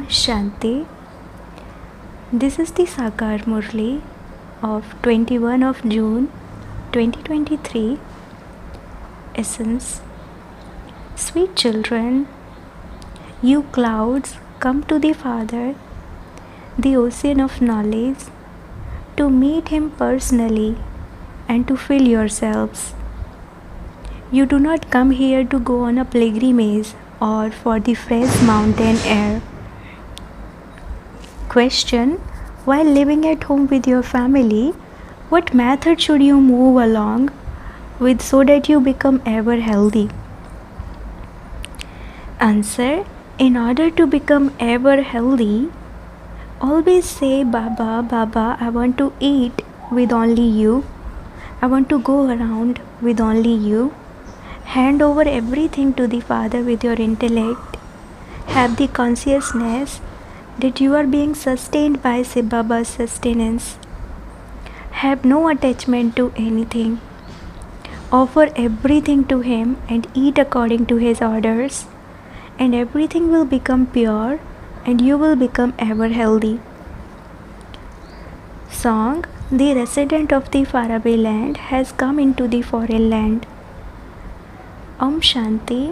Shanti. This is the Sakar Murli of 21 of June 2023. Essence. Sweet children, you clouds, come to the Father, the ocean of knowledge, to meet Him personally and to fill yourselves. You do not come here to go on a pilgrimage or for the fresh mountain air. Question: while living at home with your family, what method should you move along with so that you become ever healthy? Answer: in order to become ever healthy, always say, Baba, Baba, I want to eat with only you. I want to go around with only you. Hand over everything to the Father with your intellect. Have the consciousness that you are being sustained by Shiv Baba's sustenance. Have no attachment to anything. Offer everything to Him and eat according to His orders, and everything will become pure and you will become ever healthy. Song: the resident of the faraway land has come into the foreign land. Om Shanti.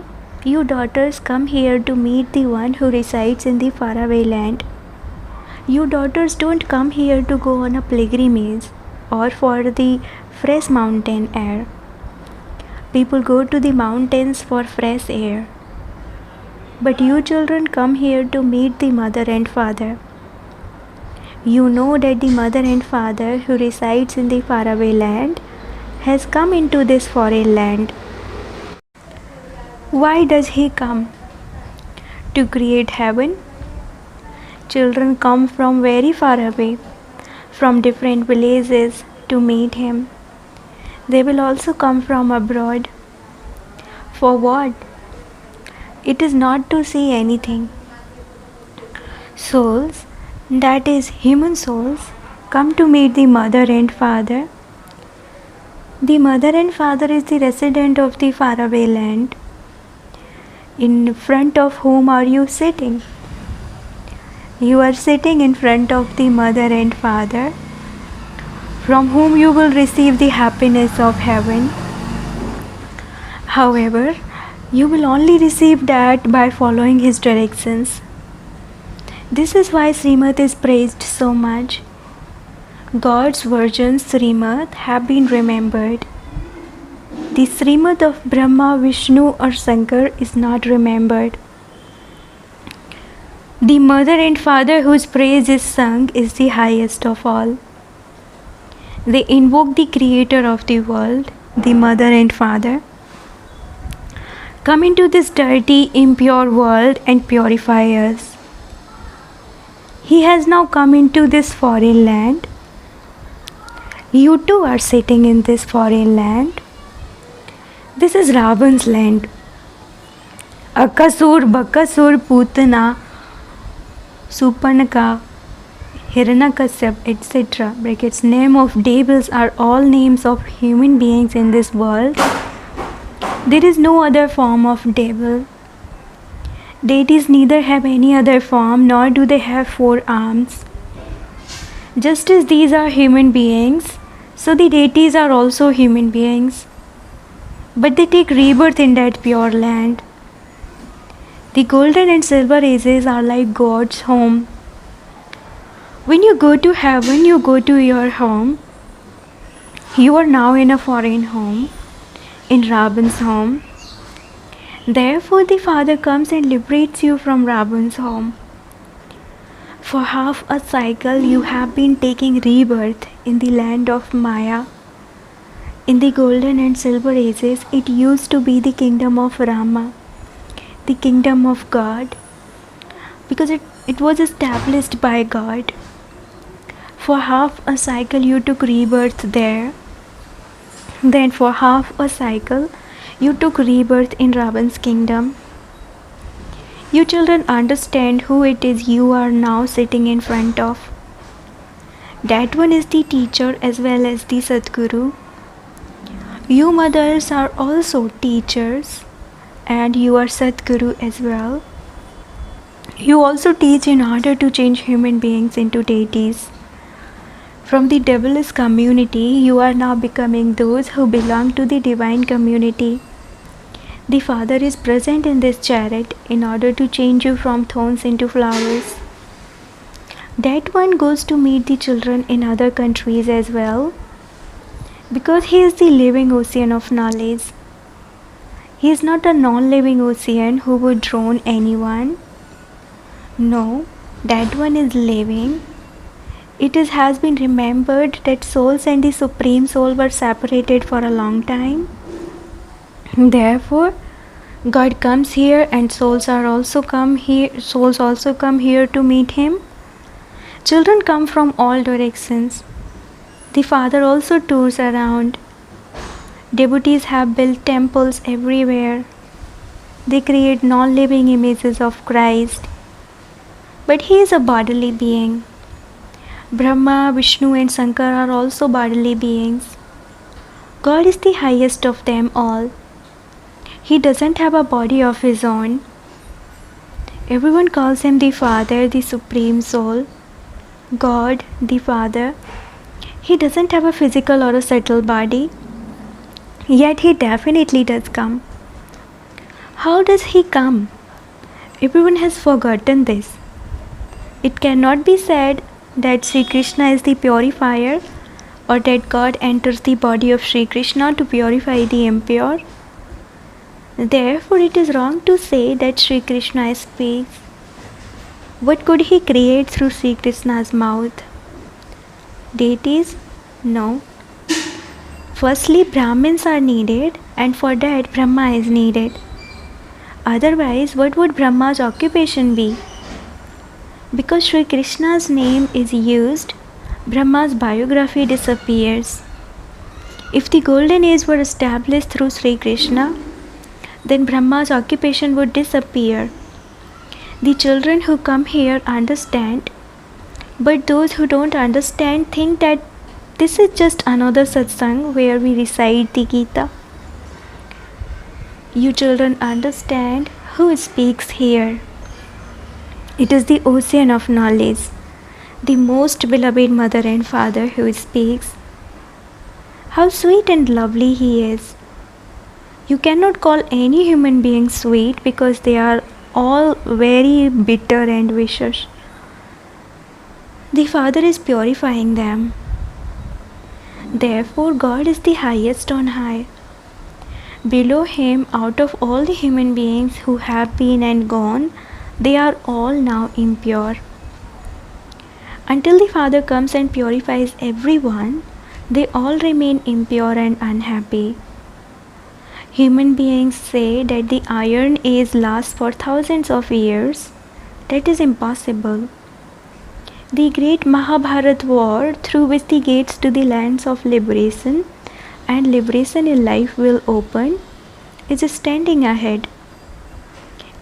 You daughters come here to meet the one who resides in the faraway land. You daughters don't come here to go on a pilgrimage or for the fresh mountain air. People go to the mountains for fresh air. But you children come here to meet the mother and father. You know that the mother and father who resides in the faraway land has come into this foreign land. Why does he come? To create heaven? Children come from very far away, from different villages to meet him. They will also come from abroad. For what? It is not to see anything. Souls, that is human souls, come to meet the mother and father. The mother and father is the resident of the faraway land. In front of whom are you sitting? You are sitting in front of the mother and father, from whom you will receive the happiness of heaven. However, you will only receive that by following his directions. This is why Srimad is praised so much. God's versions Srimad have been remembered. The Srimad of Brahma, Vishnu or Shankar is not remembered. The mother and father whose praise is sung is the highest of all. They invoke the creator of the world, the mother and father. Come into this dirty, impure world and purify us. He has now come into this foreign land. You too are sitting in this foreign land. This is Ravan's land. Akasur, Bakasur, Putana, Supanaka, Hiranyakashyap, etc. Brackets name of devils are all names of human beings in this world. There is no other form of devil. Deities neither have any other form nor do they have 4 arms. Just as these are human beings, so the deities are also human beings. But they take rebirth in that pure land. The golden and silver ages are like God's home. When you go to heaven, you go to your home. You are now in a foreign home, in Ravan's home. Therefore, the Father comes and liberates you from Ravan's home. For half a cycle, you have been taking rebirth in the land of Maya. In the golden and silver ages, it used to be the kingdom of Rama, the kingdom of God, because it was established by God. For half a cycle, you took rebirth there. Then for half a cycle, you took rebirth in Ravan's kingdom. You children understand who it is you are now sitting in front of. That one is the teacher as well as the Sadguru. You mothers are also teachers and you are Sadguru as well. You also teach in order to change human beings into deities. From the devilish community, you are now becoming those who belong to the divine community. The Father is present in this chariot in order to change you from thorns into flowers. That one goes to meet the children in other countries as well, because he is the living ocean of knowledge. He is not a non-living ocean who would drown anyone. No, that one is living. Has been remembered that souls and the Supreme Soul were separated for a long time. Therefore, God comes here and souls also come here to meet him. Children come from all directions. The Father also tours around. Devotees have built temples everywhere. They create non-living images of Christ. But he is a bodily being. Brahma, Vishnu and Shankar are also bodily beings. God is the highest of them all. He doesn't have a body of his own. Everyone calls him the Father, the Supreme Soul. God, the Father. He doesn't have a physical or a subtle body. Yet he definitely does come. How does he come? Everyone has forgotten this. It cannot be said that Sri Krishna is the purifier or that God enters the body of Sri Krishna to purify the impure. Therefore, it is wrong to say that Sri Krishna speaks. What could he create through Sri Krishna's mouth? Deities? No. Firstly, Brahmins are needed, and for that Brahma is needed. Otherwise, what would Brahma's occupation be? Because Sri Krishna's name is used, Brahma's biography disappears. If the golden age were established through Sri Krishna, then Brahma's occupation would disappear. The children who come here understand, but those who don't understand think that this is just another satsang where we recite the Gita. You children understand who speaks here. It is the ocean of knowledge, the most beloved mother and father who speaks. How sweet and lovely he is. You cannot call any human being sweet because they are all very bitter and vicious. The Father is purifying them. Therefore, God is the highest on high. Below him, out of all the human beings who have been and gone, they are all now impure. Until the Father comes and purifies everyone, they all remain impure and unhappy. Human beings say that the Iron Age lasts for thousands of years. That is impossible. The great Mahabharat war, through which the gates to the lands of liberation and liberation in life will open, is standing ahead.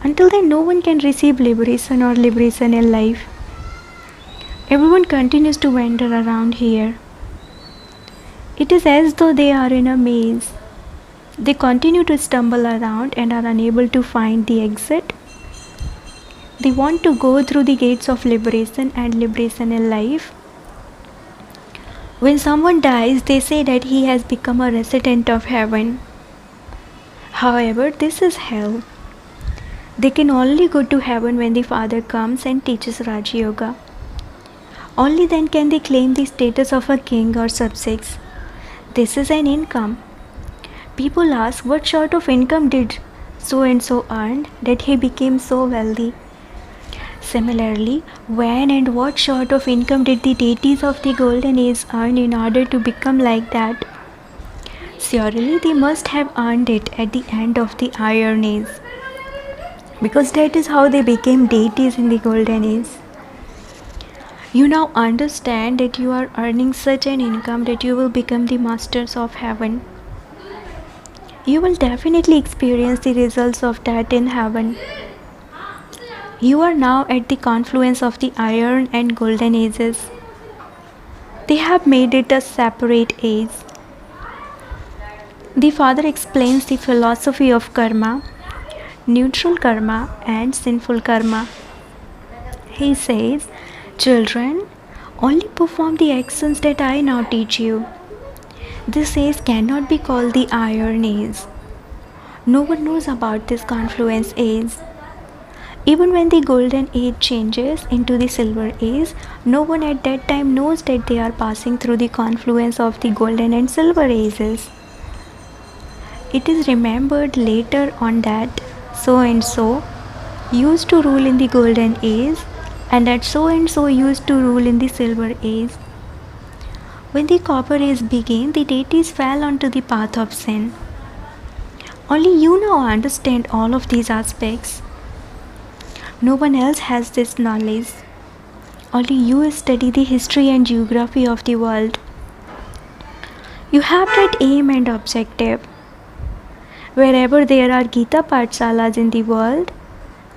Until then, no one can receive liberation or liberation in life. Everyone continues to wander around here. It is as though they are in a maze. They continue to stumble around and are unable to find the exit. They want to go through the gates of liberation and liberation in life. When someone dies, they say that he has become a resident of heaven. However, this is hell. They can only go to heaven when the Father comes and teaches Raj Yoga. Only then can they claim the status of a king or subjects. This is an income. People ask what sort of income did so and so earn that he became so wealthy. Similarly, when and what sort of income did the deities of the Golden Age earn in order to become like that? Surely they must have earned it at the end of the Iron Age, because that is how they became deities in the Golden Age. You now understand that you are earning such an income that you will become the masters of heaven. You will definitely experience the results of that in heaven. You are now at the confluence of the Iron and Golden Ages. They have made it a separate age. The Father explains the philosophy of karma, neutral karma and sinful karma. He says, "Children, only perform the actions that I now teach you." This age cannot be called the Iron Age. No one knows about this confluence age. Even when the Golden Age changes into the Silver Age, no one at that time knows that they are passing through the confluence of the Golden and Silver Ages. It is remembered later on that so and so used to rule in the Golden Age and that so and so used to rule in the Silver Age. When the Copper Age began, the deities fell onto the path of sin. Only you now understand all of these aspects. No one else has this knowledge. Only you study the history and geography of the world. You have that aim and objective. Wherever there are Gita Pathshalas in the world,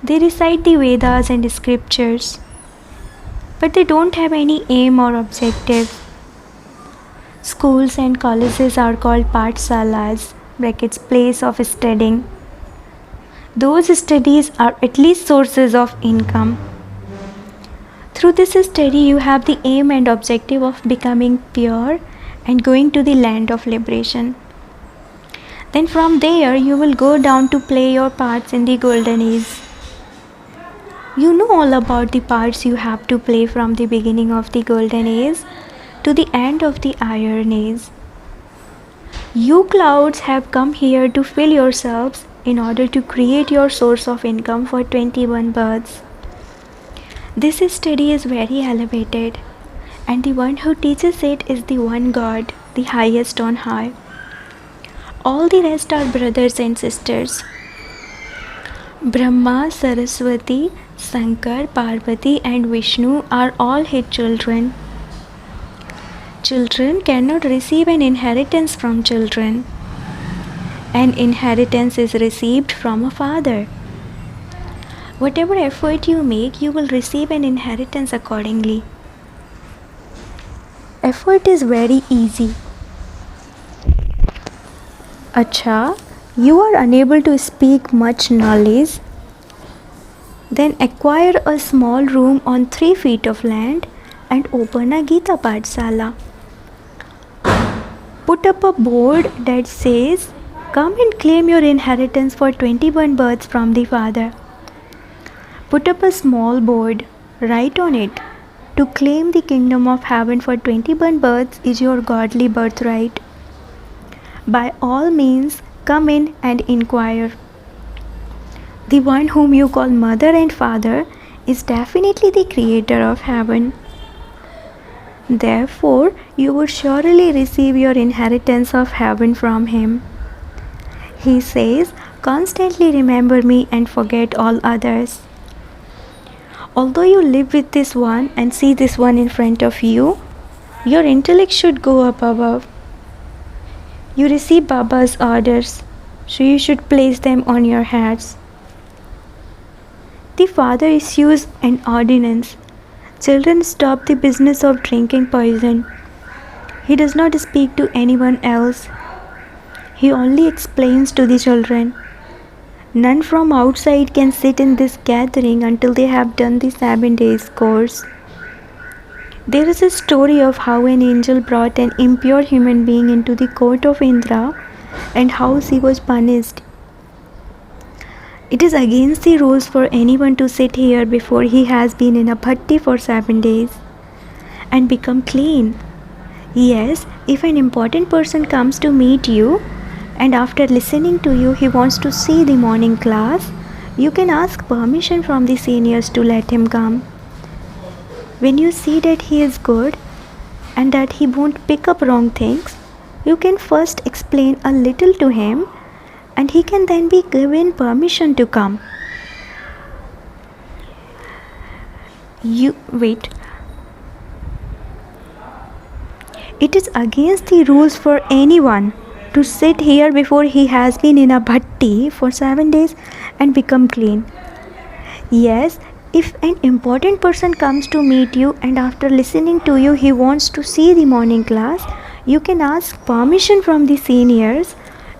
they recite the Vedas and scriptures, but they don't have any aim or objective. Schools and colleges are called Pathshalas, brackets place of studying. Those studies are at least sources of income. Through this study, you have the aim and objective of becoming pure and going to the land of liberation. Then from there, you will go down to play your parts in the Golden Age. You know all about the parts you have to play from the beginning of the Golden Age to the end of the Iron Age. You clouds have come here to fill yourselves in order to create your source of income for 21 births. This study is very elevated, and the one who teaches it is the one God, the highest on high. All the rest are brothers and sisters. Brahma, Saraswati, Shankar, Parvati and Vishnu are all his children. Children cannot receive an inheritance from children. An inheritance is received from a father. Whatever effort you make, you will receive an inheritance accordingly. Effort is very easy. Acha, you are unable to speak much knowledge. Then acquire a small room on 3 feet of land and open a Gita Pathshala. Put up a board that says, "Come and claim your inheritance for 21 births from the Father." Put up a small board, write on it, "To claim the kingdom of heaven for 21 births is your godly birthright. By all means, come in and inquire." The one whom you call Mother and Father is definitely the creator of heaven. Therefore, you would surely receive your inheritance of heaven from him. He says, "Constantly remember me and forget all others." Although you live with this one and see this one in front of you, your intellect should go up above. You receive Baba's orders, so you should place them on your heads. The Father issues an ordinance. Children, stop the business of drinking poison. He does not speak to anyone else. He only explains to the children. None from outside can sit in this gathering until they have done the 7 days course. There is a story of how an angel brought an impure human being into the court of Indra and how he was punished. It is against the rules for anyone to sit here before he has been in a bhatti for 7 days and become clean. Yes, if an important person comes to meet you and after listening to you he wants to see the morning class, you can ask permission from the seniors to let him come. When you see that he is good and that he won't pick up wrong things, you can first explain a little to him and he can then be given permission to come. It is against the rules for anyone to sit here before he has been in a bhatti for 7 days and become clean. Yes, if an important person comes to meet you and after listening to you he wants to see the morning class, you can ask permission from the seniors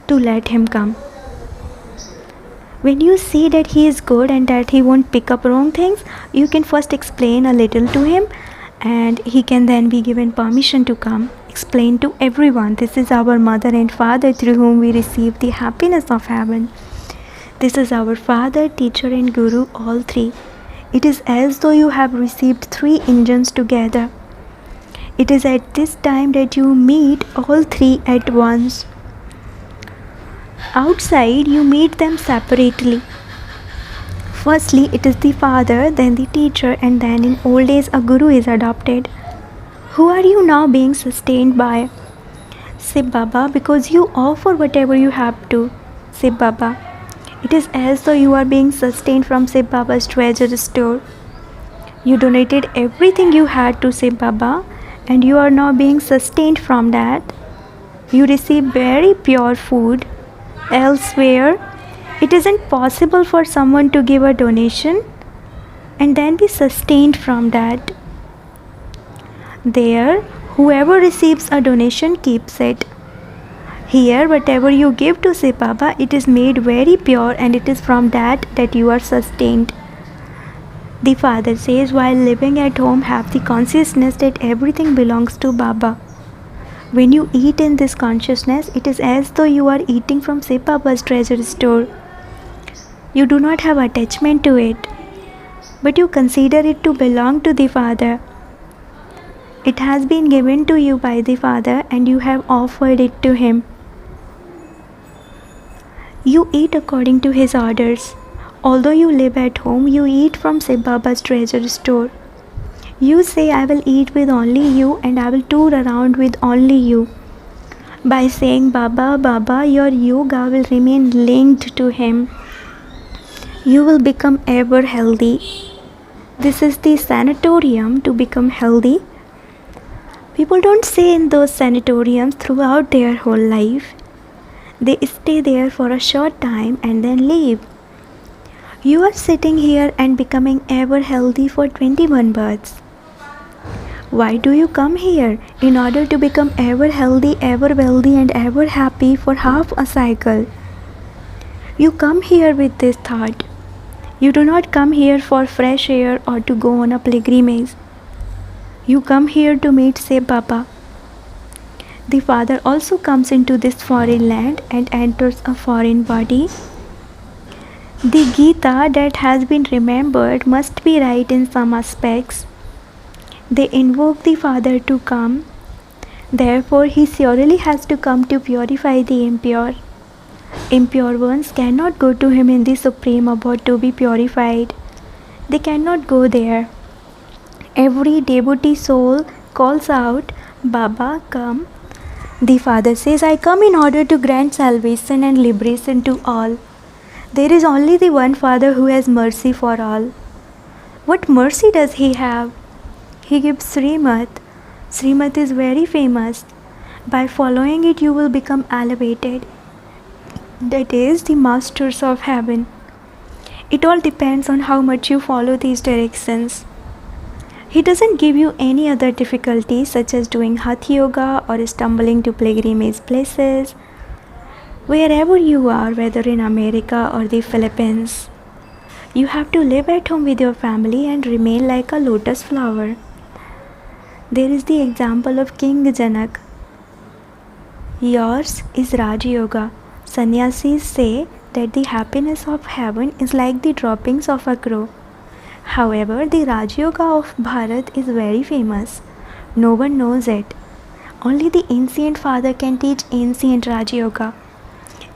to let him come. When you see that he is good and that he won't pick up wrong things, you can first explain a little to him, and he can then be given permission to come. Explain to everyone, this is our mother and father through whom we receive the happiness of heaven. This is our father, teacher, and guru, all three. It is as though you have received three engines together. It is at this time that you meet all three at once. Outside, you meet them separately. Firstly, it is the father, then the teacher, and then in old age a guru is adopted. Who are you now being sustained by? Sib Baba, because you offer whatever you have to Sib Baba. It is as though you are being sustained from Sib Baba's treasure store. You donated everything you had to Sib Baba, and you are now being sustained from that. You receive very pure food. Elsewhere, it isn't possible for someone to give a donation and then be sustained from that. There, whoever receives a donation keeps it. Here, whatever you give to Sai Baba, it is made very pure, and it is from that you are sustained. The father says, while living at home, have the consciousness that everything belongs to Baba. When you eat in this consciousness, it is as though you are eating from Sai Baba's treasure store. You do not have attachment to it, but you consider it to belong to the Father. It has been given to you by the Father, and you have offered it to Him. You eat according to His orders. Although you live at home, you eat from Sai Baba's treasure store. You say, I will eat with only you, and I will tour around with only you. By saying Baba, Baba, your yoga will remain linked to Him. You will become ever healthy. This is the sanatorium to become healthy. People don't stay in those sanatoriums throughout their whole life. They stay there for a short time and then leave. You are sitting here and becoming ever healthy for 21 births. Why do you come here? In order to become ever healthy, ever wealthy, and ever happy for half a cycle. You come here with this thought. You do not come here for fresh air or to go on a pilgrimage. You come here to meet Sai Baba. The Father also comes into this foreign land and enters a foreign body. The Gita that has been remembered must be right in some aspects. They invoke the Father to come. Therefore, He surely has to come to purify the impure. Impure ones cannot go to Him in the Supreme Abode to be purified. They cannot go there. Every devotee soul calls out, Baba, come. The Father says, I come in order to grant salvation and liberation to all. There is only the one Father who has mercy for all. What mercy does He have? He gives Srimad. Srimad is very famous. By following it, you will become elevated. That is the masters of heaven. It all depends on how much you follow these directions. He doesn't give you any other difficulties such as doing Hatha Yoga or stumbling to pilgrimage places. Wherever you are, whether in America or the Philippines, you have to live at home with your family and remain like a lotus flower. There is the example of King Janak. Yours is Raj Yoga. Sannyasis say that the happiness of heaven is like the droppings of a crow. However, the Raj Yoga of Bharat is very famous. No one knows it. Only the ancient father can teach ancient Raj Yoga.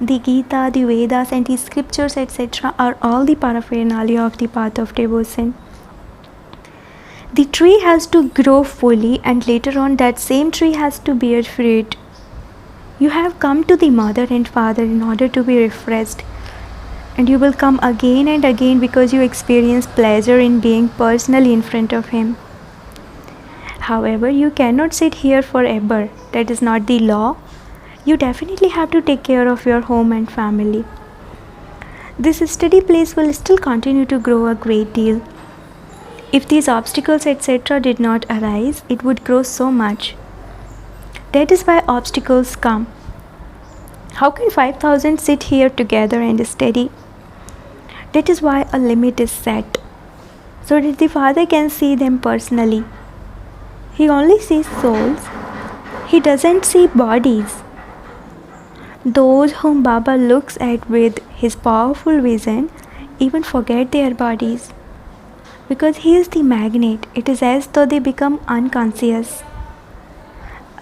The Gita, the Vedas, and the scriptures, etc. are all the paraphernalia of the path of devotion. The tree has to grow fully, and later on that same tree has to bear fruit. You have come to the mother and father in order to be refreshed, and you will come again and again because you experience pleasure in being personally in front of Him. However, you cannot sit here forever. That is not the law. You definitely have to take care of your home and family. This study place will still continue to grow a great deal. If these obstacles, etc., did not arise, it would grow so much. That is why obstacles come. How can 5,000 sit here together and study? That is why a limit is set, so that the Father can see them personally. He only sees souls, he doesn't see bodies. Those whom Baba looks at with his powerful vision even forget their bodies. Because he is the magnet, it is as though they become unconscious.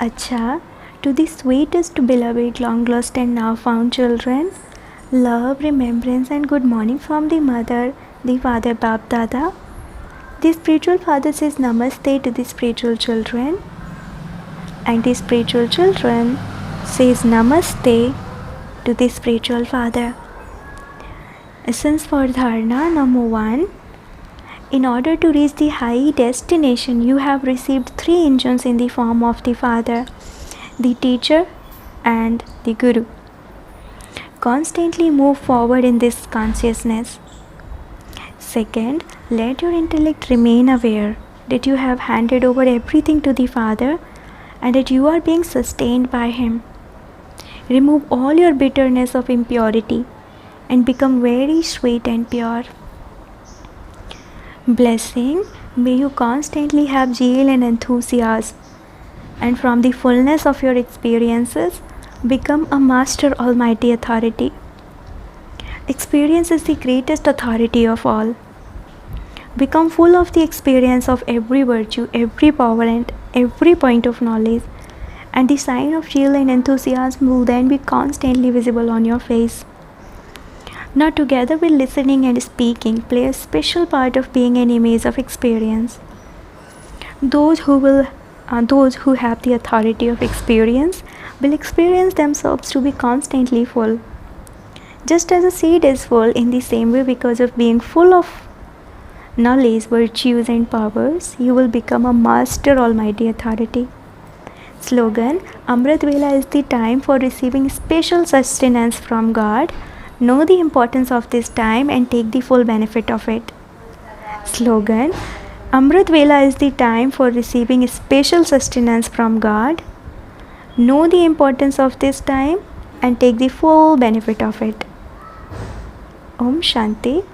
Acha, to the sweetest, beloved, long lost and now found children, love, remembrance and good morning from the mother, the father Bap Dada. The spiritual father says namaste to the spiritual children, and the spiritual children says namaste to the spiritual father. Essence for Dharana, number 1. In order to reach the high destination, you have received 3 engines in the form of the Father, the Teacher, and the Guru. Constantly move forward in this consciousness. Second, let your intellect remain aware that you have handed over everything to the Father and that you are being sustained by Him. Remove all your bitterness of impurity and become very sweet and pure. Blessing, may you constantly have zeal and enthusiasm, and from the fullness of your experiences, become a master almighty authority. Experience is the greatest authority of all. Become full of the experience of every virtue, every power and every point of knowledge, and the sign of zeal and enthusiasm will then be constantly visible on your face. Now, together with listening and speaking, play a special part of being an image of experience. Those who have the authority of experience will experience themselves to be constantly full. Just as a seed is full, in the same way, because of being full of knowledge, virtues and powers, you will become a master almighty authority. Slogan, Amrit Vela is the time for receiving special sustenance from God. Know the importance of this time and take the full benefit of it. Slogan, Amrit Vela is the time for receiving special sustenance from God. Know the importance of this time and take the full benefit of it. Om Shanti.